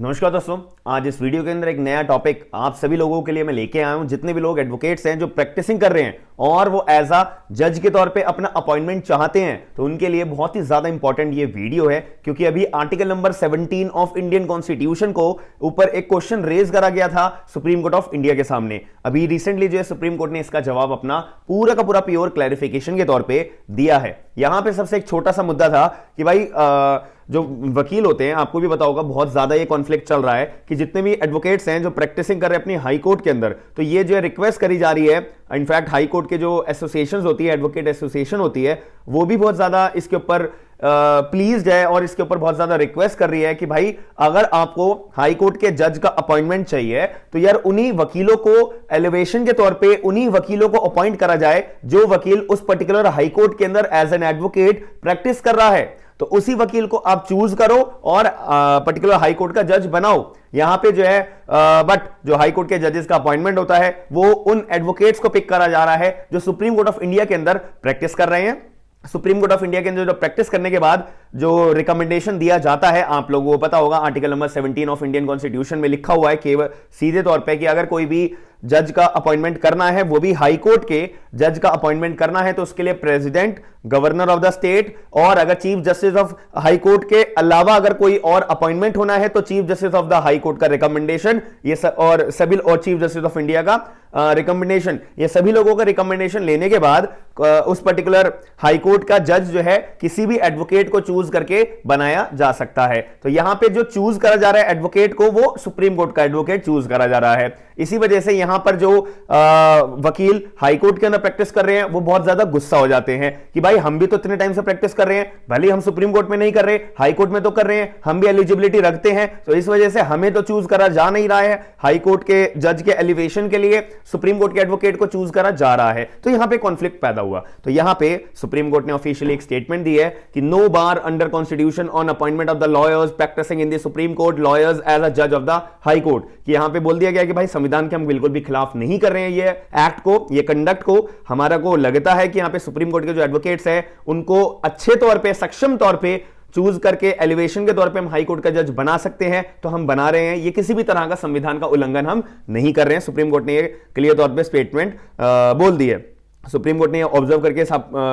नमस्कार दोस्तों, आज इस वीडियो के अंदर एक नया टॉपिक आप सभी लोगों के लिए मैं लेके आया हूं। जितने भी लोग एडवोकेट्स हैं जो प्रैक्टिसिंग कर रहे हैं और वो एज अ जज के तौर पे अपना अपॉइंटमेंट चाहते हैं, तो उनके लिए बहुत ही ज्यादा इंपॉर्टेंट ये वीडियो है, क्योंकि अभी article number 17 of Indian constitution को ऊपर एक क्वेश्चन रेज करा गया था सुप्रीम कोर्ट ऑफ इंडिया के सामने। अभी रिसेंटली जो है सुप्रीम कोर्ट ने इसका जवाब अपना पूरा का पूरा प्योर क्लैरिफिकेशन के तौर पर दिया है। यहां पर सबसे एक छोटा सा मुद्दा था कि भाई जो वकील होते हैं, आपको भी पता होगा, बहुत ज्यादा ये कॉन्फ्लिक्ट चल रहा है कि जितने भी एडवोकेट्स हैं जो प्रैक्टिसिंग कर रहे हैं अपनी हाई कोर्ट के अंदर, तो ये जो है रिक्वेस्ट करी जा रही है। इनफैक्ट हाई कोर्ट के जो एसोसिएशंस होती है, एडवोकेट एसोसिएशन होती है, वो भी बहुत ज्यादा इसके ऊपर प्लीज्ड है और इसके ऊपर बहुत ज्यादा रिक्वेस्ट कर रही है कि भाई अगर आपको हाई कोर्ट के जज का अपॉइंटमेंट चाहिए तो यार उन्हीं वकीलों को एलिवेशन के तौर पे उन्हीं वकीलों को अपॉइंट करा जाए जो वकील उस पर्टिकुलर हाई कोर्ट के अंदर एज एन एडवोकेट प्रैक्टिस कर रहा है। तो उसी वकील को आप चूज करो और पर्टिकुलर हाई कोर्ट का जज बनाओ। यहां पे जो है बट जो हाई कोर्ट के जजेस का अपॉइंटमेंट होता है वो उन एडवोकेट्स को पिक करा जा रहा है जो सुप्रीम कोर्ट ऑफ इंडिया के अंदर प्रैक्टिस कर रहे हैं। सुप्रीम कोर्ट ऑफ इंडिया के अंदर जो प्रैक्टिस करने के बाद जो रिकमेंडेशन दिया जाता है, आप लोगों को पता होगा, article number 17 of Indian constitution में लिखा हुआ है केवल सीधे तौर पे कि अगर कोई भी जज का अपॉइंटमेंट करना है, वो भी हाई कोर्ट के जज का अपॉइंटमेंट करना है, तो उसके लिए president, governor of the state और अगर chief justice of high court के अलावा अगर कोई और अपॉइंटमेंट होना है तो chief justice of the High court का रिकमेंडेशन, ये और सभी और चीफ जस्टिस ऑफ इंडिया का रिकमेंडेशन, ये सभी लोगों का रिकमेंडेशन लेने के बाद उस पर्टिकुलर हाई कोर्ट का जज जो है किसी भी एडवोकेट को चूज करके बनाया जा सकता है। तो यहां पे जो चूज करा जा रहा है एडवोकेट को, वो सुप्रीम कोर्ट का एडवोकेट चूज करा जा रहा है। इसी वजह से यहां पर जो वकील हाई कोर्ट के अंदर प्रैक्टिस कर रहे हैं वो बहुत ज्यादा गुस्सा हो जाते हैं कि भाई हम भी तो इतने टाइम से प्रैक्टिस कर रहे हैं, भले हम सुप्रीम कोर्ट में नहीं कर रहे, हाई कोर्ट में तो कर रहे हैं, हम भी एलिजिबिलिटी रखते हैं, तो इस वजह से हमें तो चूज करा जा नहीं रहा है। हाई कोर्ट के जज के एलिवेशन के लिए सुप्रीम कोर्ट के एडवोकेट को चूज करा जा रहा है, तो यहां पे कॉन्फ्लिक्ट पैदा हुआ। तो यहां पे सुप्रीम कोर्ट ने ऑफिशियली एक स्टेटमेंट दी है कि no bar under constitution on appointment of the lawyers practising in the Supreme Court lawyers as a जज ऑफ द हाई कोर्ट। कि यहां पे बोल दिया गया कि भाई संविधान के हम बिल्कुल भी खिलाफ नहीं कर रहे हैं ये एक्ट को, ये कंडक्ट को। हमारा को लगता है कि यहां पे सुप्रीम कोर्ट के जो एडवोकेट्स हैं उनको अच्छे तौर पे, सक्षम तौर पे चूज करके एलिवेशन के तौर पे हम हाई कोर्ट का जज बना सकते हैं, तो हम बना रहे हैं। ये किसी भी तरह का संविधान का उल्लंघन हम नहीं कर रहे हैं। सुप्रीम कोर्ट ने ये क्लियर तौर पे स्टेटमेंट बोल दी है। सुप्रीम कोर्ट ने ऑब्जर्व करके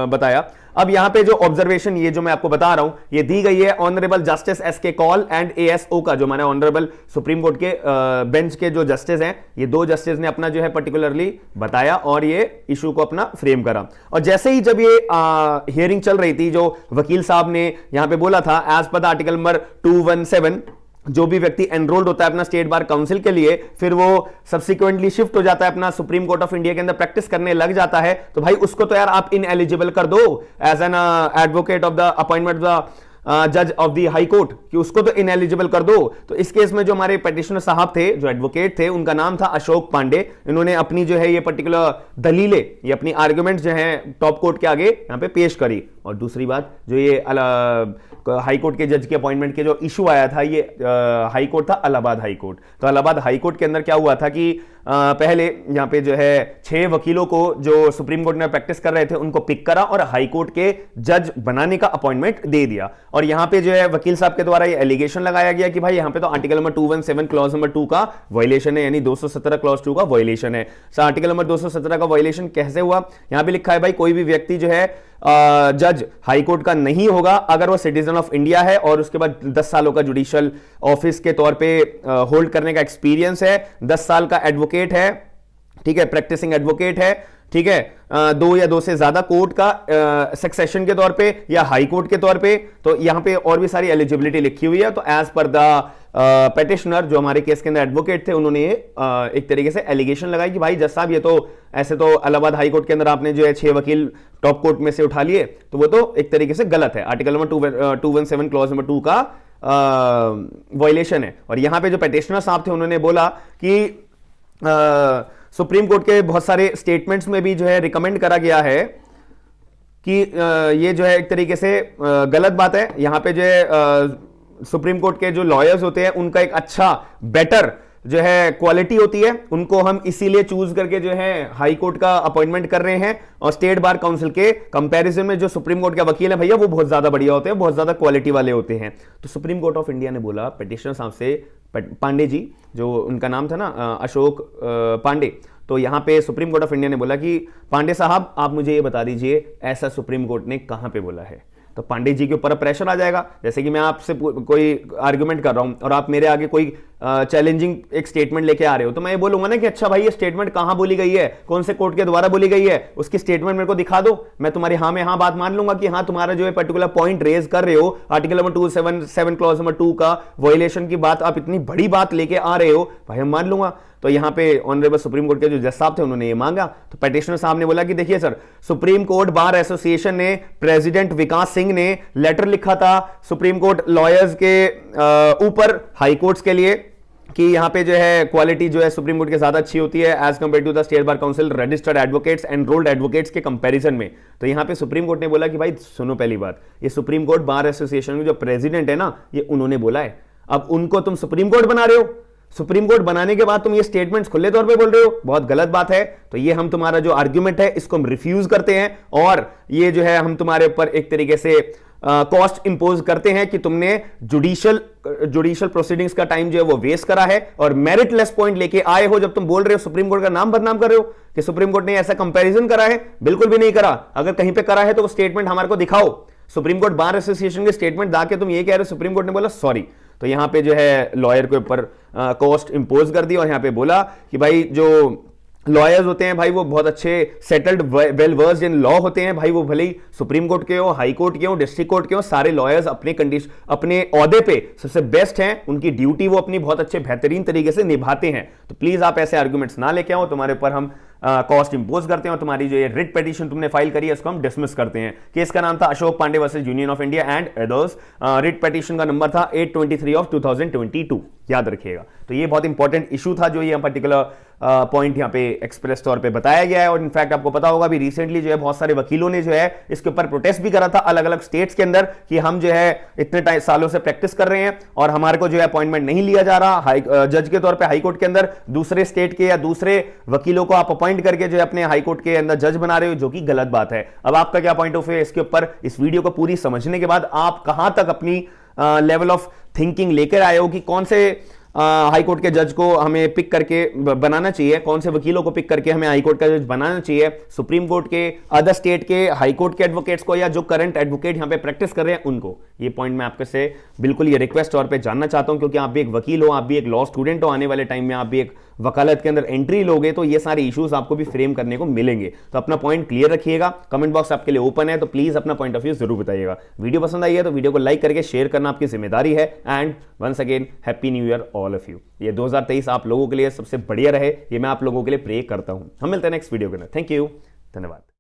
बताया। अब यहां पे जो ऑब्जर्वेशन ये जो मैं आपको बता रहा हूं ये दी गई है honourable justice SK Kaul and ASO का, जो माने ऑनरेबल सुप्रीम कोर्ट के बेंच के जो जस्टिस हैं, ये दो जस्टिस ने अपना जो है पर्टिकुलरली बताया और ये इशू को अपना फ्रेम करा। और जैसे ही जब ये हियरिंग चल रही थी, जो वकील साहब ने यहां पे बोला था as per the article number 217 जो भी व्यक्ति एनरोल्ड होता है अपना स्टेट बार काउंसिल के लिए, फिर वो सब्सिक्वेंटली शिफ्ट हो जाता है अपना सुप्रीम कोर्ट ऑफ इंडिया के अंदर प्रैक्टिस करने लग जाता है, तो भाई उसको तो यार आप इन एलिजिबल कर दो as an advocate of the appointment the जज ऑफ द हाई कोर्ट, कि उसको तो इनएलिजिबल कर दो। तो इस केस में जो हमारे पेटिशनर साहब थे, जो एडवोकेट थे, उनका नाम था अशोक पांडे। इन्होंने अपनी जो है ये पर्टिकुलर दलीलें, ये अपनी आर्ग्यूमेंट जो है टॉप कोर्ट के आगे यहां पे पेश करी। और दूसरी बात, जो ये हाई कोर्ट के जज के अपॉइंटमेंट के जो इशू आया था, ये हाई कोर्ट था इलाहाबाद हाई कोर्ट। तो इलाहाबाद हाई कोर्ट के अंदर क्या हुआ था कि पहले यहां पे जो है 6 वकीलों को जो सुप्रीम कोर्ट में प्रैक्टिस कर रहे थे उनको पिक करा और हाई कोर्ट के जज बनाने का अपॉइंटमेंट दे दिया। और यहां पे जो है वकील साहब के द्वारा ये एलिगेशन लगाया गया कि भाई यहां पे तो आर्टिकल नंबर 217 क्लॉज नंबर 2 का वायलेशन है, यानी 217 क्लॉज 2 का वायलेशन है। सो आर्टिकल नंबर 217 का वायलेशन कैसे हुआ? यहां पे लिखा है भाई कोई भी व्यक्ति जो है जज हाई कोर्ट का नहीं होगा अगर वो सिटीजन ऑफ इंडिया है और उसके बाद 10 सालों का जुडिशियल ऑफिस के तौर पे होल्ड करने का एक्सपीरियंस है, 10 साल का एडवोकेट है, ठीक है, प्रैक्टिसिंग एडवोकेट है, ठीक है, 2 या 2 से ज्यादा कोर्ट का सक्सेशन के तौर पे या हाई कोर्ट के तौर पे। तो यहां पे और भी सारी एलिजिबिलिटी लिखी हुई है। तो एज पर द पेटिशनर, जो हमारे केस के अंदर एडवोकेट थे, उन्होंने एक तरीके से एलिगेशन लगाई कि भाई जज साहब ये तो ऐसे तो इलाहाबाद हाई कोर्ट के अंदर आपने जो है 6 वकील टॉप कोर्ट में से उठा लिए, तो वो तो एक तरीके से गलत है, आर्टिकल नंबर 217 क्लॉज नंबर 2 का वायलेशन है। और यहां पे जो पेटिशनर साहब थे उन्होंने बोला कि सुप्रीम कोर्ट के बहुत सारे स्टेटमेंट्स में भी जो है रिकमेंड करा गया है कि ये जो है एक तरीके से गलत बात है। यहां पे जो है सुप्रीम कोर्ट के जो लॉयर्स होते हैं उनका एक अच्छा बेटर जो है क्वालिटी होती है, उनको हम इसीलिए चूज करके जो है हाई कोर्ट का अपॉइंटमेंट कर रहे हैं। और स्टेट बार काउंसिल के कंपैरिजन में जो सुप्रीम कोर्ट के वकील है भैया वो बहुत ज्यादा बढ़िया होते हैं, बहुत ज्यादा क्वालिटी वाले होते हैं। तो सुप्रीम कोर्ट ऑफ इंडिया ने बोला पेटिशनर साहब से पांडे जी, जो उनका नाम था ना अशोक पांडे, तो यहां पे सुप्रीम कोर्ट ऑफ इंडिया ने बोला कि पांडे साहब आप मुझे ये बता दीजिए ऐसा सुप्रीम कोर्ट ने कहां पे बोला है। तो पांडे जी के ऊपर प्रेशर आ जाएगा। जैसे कि मैं आपसे कोई आर्गुमेंट कर रहा हूं और आप मेरे आगे कोई चैलेंजिंग एक स्टेटमेंट लेके आ रहे हो, तो मैं ये बोलूंगा ना कि अच्छा भाई ये स्टेटमेंट कहां बोली गई है, कौन से कोर्ट के द्वारा बोली गई है, उसकी स्टेटमेंट मेरे को दिखा दो। मैं तुम्हारी हाँ में हाँ बात मान लूंगा कि हाँ तुम्हारा जो है पर्टिकुलर पॉइंट रेज कर रहे हो, आर्टिकल नंबर 277 क्लॉज नंबर 2 का वायलेशन की बात, आप इतनी बड़ी बात लेके आ रहे हो, भाई हम मान लूंगा। तो यहां पे ऑनरेबल सुप्रीम कोर्ट के जो जज साहब थे उन्होंने ये मांगा। तो पेटिशनर साहब ने बोला कि देखिए sir, supreme court bar association ने प्रेसिडेंट विकास सिंह ने लेटर लिखा था सुप्रीम कोर्ट लॉयर्स के ऊपर हाई कोर्ट्स के लिए कि यहां पे जो है क्वालिटी जो है सुप्रीम कोर्ट के ज्यादा अच्छी होती है as compare to the state bar council registered advocates enrolled advocates के कंपैरिजन में। तो यहां पे सुप्रीम कोर्ट ने बोला कि भाई सुनो, पहली बात, ये सुप्रीम कोर्ट बार एसोसिएशन के जो प्रेसिडेंट है ना, ये उन्होंने बोला है। अब उनको तुम सुप्रीम कोर्ट बना रहे हो, सुप्रीम कोर्ट बनाने के बाद तुम ये स्टेटमेंट्स खुले तौर पे बोल रहे हो, बहुत गलत बात है। तो ये हम तुम्हारा जो आर्ग्यूमेंट है इसको हम रिफ्यूज करते हैं और ये जो है हम तुम्हारे ऊपर एक तरीके से कॉस्ट इंपोज करते हैं कि तुमने जुडिशियल प्रोसीडिंग्स का टाइम जो है वो वेस्ट करा है और मेरिटलेस पॉइंट लेके आए हो जब तुम बोल रहे हो सुप्रीम कोर्ट का नाम बदनाम कर रहे हो कि सुप्रीम कोर्ट ने ऐसा कंपैरिजन करा है। बिल्कुल भी नहीं करा। अगर कहीं पे करा है तो वो स्टेटमेंट हमारे को दिखाओ। सुप्रीम कोर्ट बार एसोसिएशन के स्टेटमेंट दाके तुम ये कह रहे हो सुप्रीम कोर्ट ने बोला सॉरी। तो यहां पे जो है लॉयर के ऊपर कॉस्ट इंपोज कर दी और यहां पे बोला कि भाई जो लॉयर्स होते हैं भाई वो बहुत अच्छे settled well versed in law होते हैं भाई, वो भले ही सुप्रीम कोर्ट के हो, हाई कोर्ट के हो, डिस्ट्रिक्ट कोर्ट के हो, सारे लॉयर्स अपने ओहदे पे सबसे बेस्ट हैं, उनकी ड्यूटी वो अपनी बहुत अच्छे बेहतरीन तरीके से निभाते हैं। तो प्लीज आप ऐसे आर्गुमेंट्स ना लेके आओ, तुम्हारे ऊपर हम कॉस्ट इंपोज करते हैं और तुम्हारी जो ये रिट पिटीशन तुमने फाइल करी है इसको हम डिसमिस करते हैं। केस का नाम था Ashok Pandey versus Union of India and others. Writ petition का नंबर था 823 ऑफ 2022, याद रखिएगा। तो ये बहुत इंपॉर्टेंट इशू था जो ये पर्टिकुलर पॉइंट यहाँ पे एक्सप्रेस तौर पे बताया गया है। और इनफैक्ट आपको पता होगा भी रिसेंटली जो है बहुत सारे वकीलों ने जो है इसके ऊपर प्रोटेस्ट भी करा था अलग अलग स्टेट्स के अंदर कि हम जो है इतने सालों से प्रैक्टिस कर रहे हैं और हमारे को जो है अपॉइंटमेंट नहीं लिया जा रहा जज के तौर पे हाई कोर्ट के अंदर, दूसरे स्टेट के या दूसरे वकीलों को आप अपॉइंट करके जो है अपने हाई कोर्ट के अंदर जज बना रहे हो, जो कि गलत बात है। अब आपका क्या पॉइंट ऑफ व्यू है इसके ऊपर? इस वीडियो को पूरी समझने के बाद आप कहां तक अपनी लेवल ऑफ थिंकिंग लेकर आए हो कि कौन से हाई कोर्ट के जज को हमें पिक करके बनाना चाहिए, कौन से वकीलों को पिक करके हमें हाई कोर्ट का जज बनाना चाहिए, सुप्रीम कोर्ट के, अदर स्टेट के हाई कोर्ट के एडवोकेट्स को, या जो करंट एडवोकेट यहां पे प्रैक्टिस कर रहे हैं उनको। ये पॉइंट मैं आपके से बिल्कुल ये रिक्वेस्ट तौर पे जानना चाहता हूं, क्योंकि आप भी एक वकील हो, आप भी एक लॉ स्टूडेंट हो, आने वाले टाइम में आप भी एक वकालत के अंदर एंट्री लोगे तो ये सारे इश्यूज आपको भी फ्रेम करने को मिलेंगे। तो अपना पॉइंट क्लियर रखिएगा। कमेंट बॉक्स आपके लिए ओपन है, तो प्लीज अपना पॉइंट ऑफ व्यू जरूर बताइएगा। वीडियो पसंद आई है तो वीडियो को लाइक करके शेयर करना आपकी जिम्मेदारी है। And once again happy new year all of you. ये 2023 आप लोगों के लिए सबसे बढ़िया रहे, ये मैं आप लोगों के लिए प्रे करता हूं। हम मिलते हैं नेक्स्ट वीडियो के अंदर। थैंक यू, धन्यवाद।